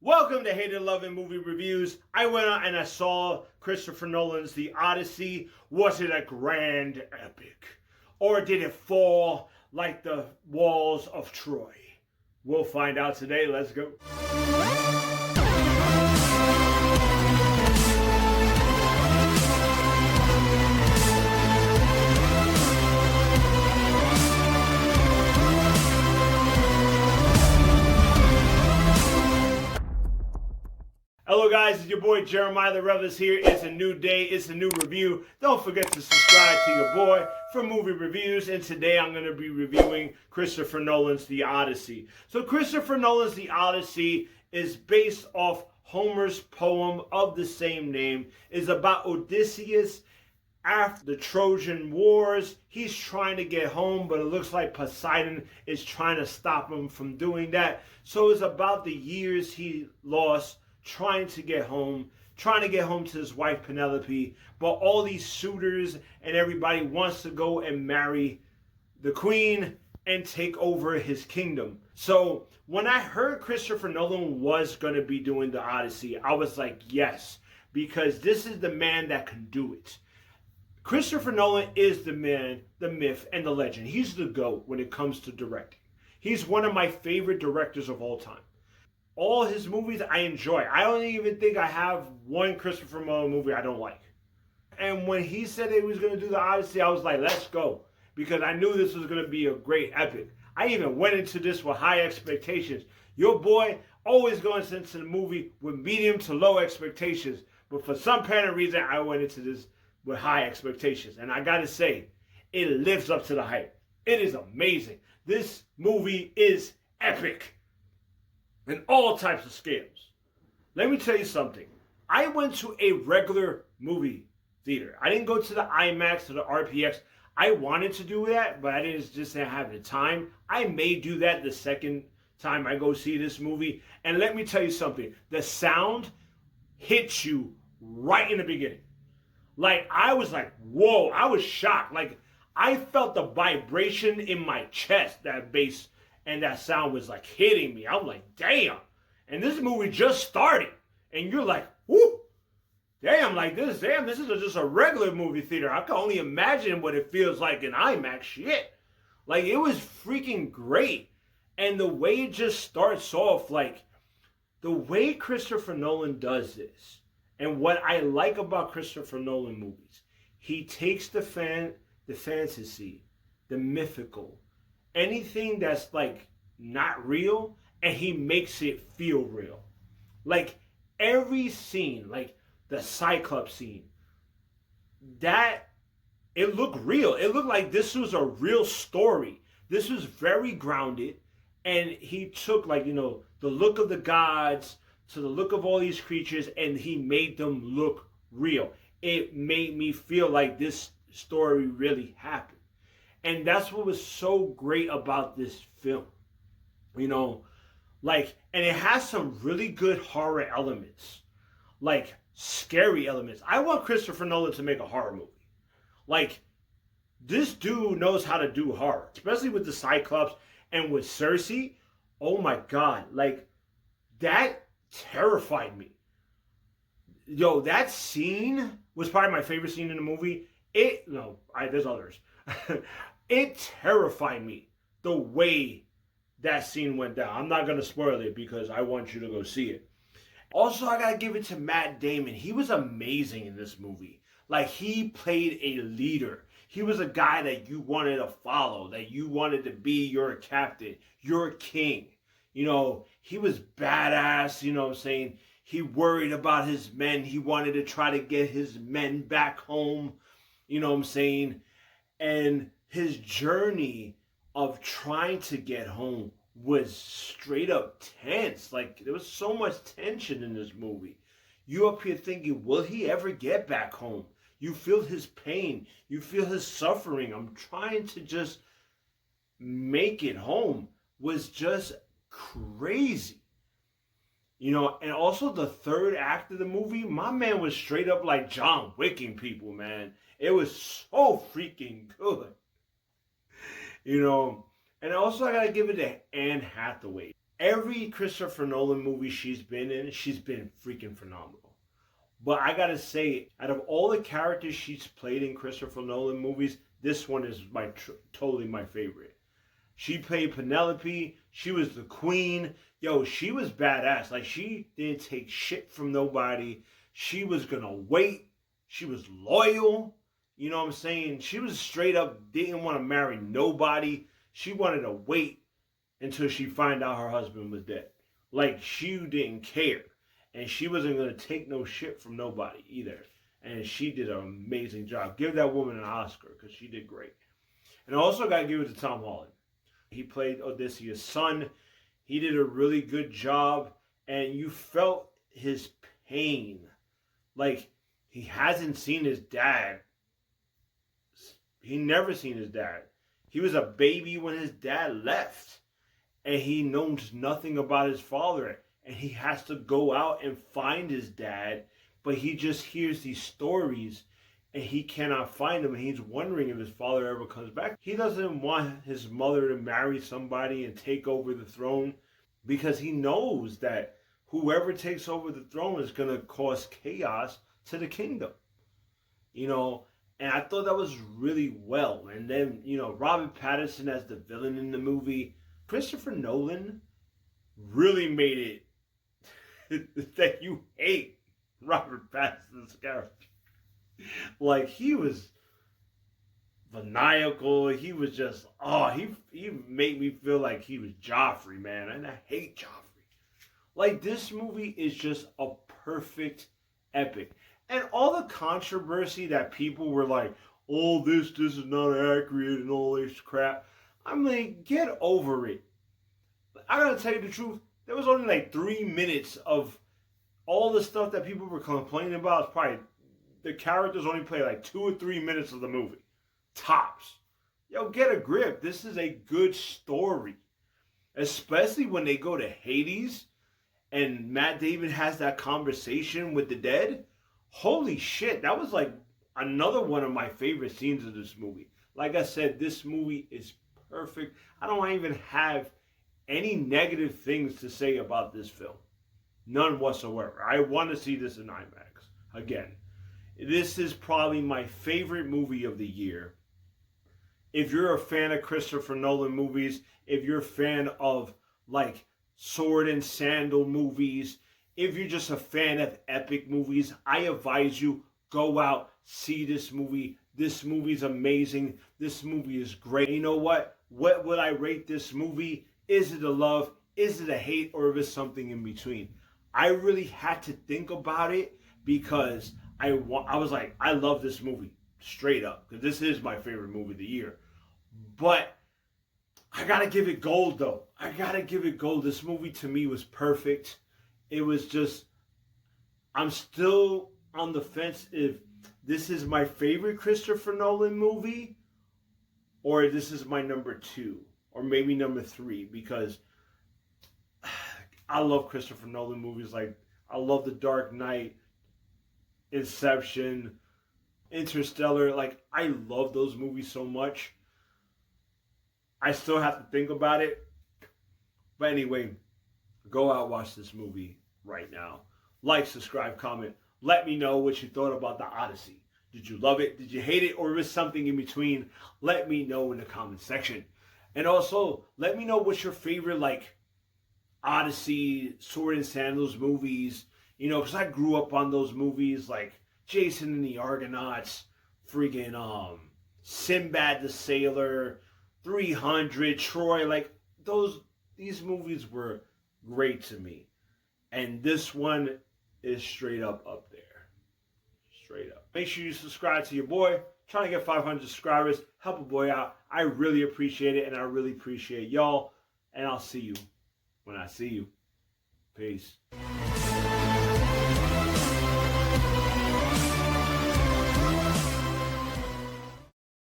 Welcome to Hated Loving Movie Reviews. I went out and I saw Christopher Nolan's The Odyssey. Was it a grand epic? Or did it fall like the walls of Troy? We'll find out today. Let's go. Hello guys, it's your boy Jeremiah The Revelous here. It's a new day, it's a new review. Don't forget to subscribe to your boy for movie reviews. And today I'm going to be reviewing Christopher Nolan's The Odyssey. So Christopher Nolan's The Odyssey is based off Homer's poem of the same name. It's about Odysseus after the Trojan Wars. He's trying to get home, but it looks like Poseidon is trying to stop him from doing that. So it's about the years he lost trying to get home to his wife Penelope, but all these suitors and everybody wants to go and marry the queen and take over his kingdom. So when I heard Christopher Nolan was going to be doing The Odyssey, I was like, yes, because this is the man that can do it. Christopher Nolan is the man, the myth, and the legend. He's the GOAT when it comes to directing. He's one of my favorite directors of all time. All his movies I enjoy. I don't even think I have one Christopher Nolan movie I don't like. And when he said he was going to do The Odyssey, I was like, let's go. Because I knew this was going to be a great epic. I even went into this with high expectations. Your boy always goes into the movie with medium to low expectations. But for some apparent reason, I went into this with high expectations. And I got to say, it lives up to the hype. It is amazing. This movie is epic. In all types of scales. Let me tell you something. I went to a regular movie theater. I didn't go to the IMAX or the RPX. I wanted to do that, but I didn't have the time. I may do that the second time I go see this movie. And let me tell you something. The sound hits you right in the beginning. Like, I was like, whoa, I was shocked. Like, I felt the vibration in my chest, that bass. And that sound was like hitting me. I'm like, damn. And this movie just started. And you're like, whoo. Damn, this is just a regular movie theater. I can only imagine what it feels like in IMAX. Shit. Like, it was freaking great. And the way it just starts off, like, the way Christopher Nolan does this, and what I like about Christopher Nolan movies, he takes the fantasy, the mythical, anything that's like not real, and he makes it feel real. Like every scene, like the Cyclops scene, that it looked real. It looked like this was a real story. This was very grounded, and he took the look of the gods to the look of all these creatures, and he made them look real. It made me feel like this story really happened. And that's what was so great about this film. And it has some really good horror elements. Like, scary elements. I want Christopher Nolan to make a horror movie. Like, this dude knows how to do horror. Especially with the Cyclops and with Cersei. Oh my God. Like, that terrified me. Yo, that scene was probably my favorite scene in the movie. There's others. It terrified me the way that scene went down. I'm not going to spoil it because I want you to go see it. Also, I got to give it to Matt Damon. He was amazing in this movie. Like, he played a leader. He was a guy that you wanted to follow, that you wanted to be your captain, your king. He was badass, He worried about his men. He wanted to try to get his men back home, And his journey of trying to get home was straight up tense. Like, there was so much tension in this movie. You up here thinking, will he ever get back home? You feel his pain. You feel his suffering. I'm trying to just make it home. Was just crazy. And also the third act of the movie, my man was straight up like John Wicking people, man. It was so freaking good. And also I gotta give it to Anne Hathaway. every Christopher Nolan movie she's been in, she's been freaking phenomenal. But I gotta say, out of all the characters she's played in Christopher Nolan movies, this one is totally my favorite. She played Penelope. She was the queen. Yo, she was badass. Like, she didn't take shit from nobody. She was gonna wait. She was loyal. You know what I'm saying? She was straight up, didn't want to marry nobody. She wanted to wait until she find out her husband was dead. Like, she didn't care. And she wasn't going to take no shit from nobody either. And she did an amazing job. Give that woman an Oscar, because she did great. And I also got to give it to Tom Holland. He played Odysseus' son. He did a really good job. And you felt his pain. Like, he hasn't seen his dad. He never seen his dad. He was a baby when his dad left. And he knows nothing about his father. And he has to go out and find his dad. But he just hears these stories. And he cannot find him. And he's wondering if his father ever comes back. He doesn't want his mother to marry somebody and take over the throne. Because he knows that whoever takes over the throne is going to cause chaos to the kingdom. You know, and I thought that was really well. And then, you know, Robert Pattinson as the villain in the movie. Christopher Nolan really made it that you hate Robert Pattinson's character. Like, he was maniacal. He was just, he made me feel like he was Joffrey, man. And I hate Joffrey. Like, this movie is just a perfect epic. And all the controversy that people were like, oh, this is not accurate and all this crap. I'm like, get over it. I gotta tell you the truth. There was only like 3 minutes of all the stuff that people were complaining about. It's probably, the characters only play like 2 or 3 minutes of the movie. Tops. Yo, get a grip. This is a good story. Especially when they go to Hades and Matt Damon has that conversation with the dead. Holy shit, that was like another one of my favorite scenes of this movie. Like I said, this movie is perfect. I don't even have any negative things to say about this film. None whatsoever. I want to see this in IMAX. Again, this is probably my favorite movie of the year. If you're a fan of Christopher Nolan movies, if you're a fan of like sword and sandal movies, if you're just a fan of epic movies, I advise you, go out, see this movie. This movie's amazing. This movie is great. You know what? What would I rate this movie? Is it a love? Is it a hate? Or is it something in between? I really had to think about it because I was like, I love this movie straight up, because this is my favorite movie of the year. But I gotta give it gold, though. I gotta give it gold. This movie to me was perfect. It was just, I'm still on the fence if this is my favorite Christopher Nolan movie or this is my number 2 or maybe number 3, because I love Christopher Nolan movies. Like, I love The Dark Knight, Inception, Interstellar. Like, I love those movies so much. I still have to think about it. But anyway, go out, watch this movie right now. Like, subscribe, comment. Let me know what you thought about the Odyssey. Did you love it? Did you hate it? Or was something in between? Let me know in the comment section. And also, let me know what's your favorite, like, Odyssey, Sword and Sandals movies. You know, because I grew up on those movies, like Jason and the Argonauts, freaking Sinbad the Sailor, 300, Troy. Like, these movies were great to me. And this one is straight up there. Straight up. Make sure you subscribe to your boy. Trying to get 500 subscribers. Help a boy out. I really appreciate it, and I really appreciate y'all. And I'll see you when I see you. Peace.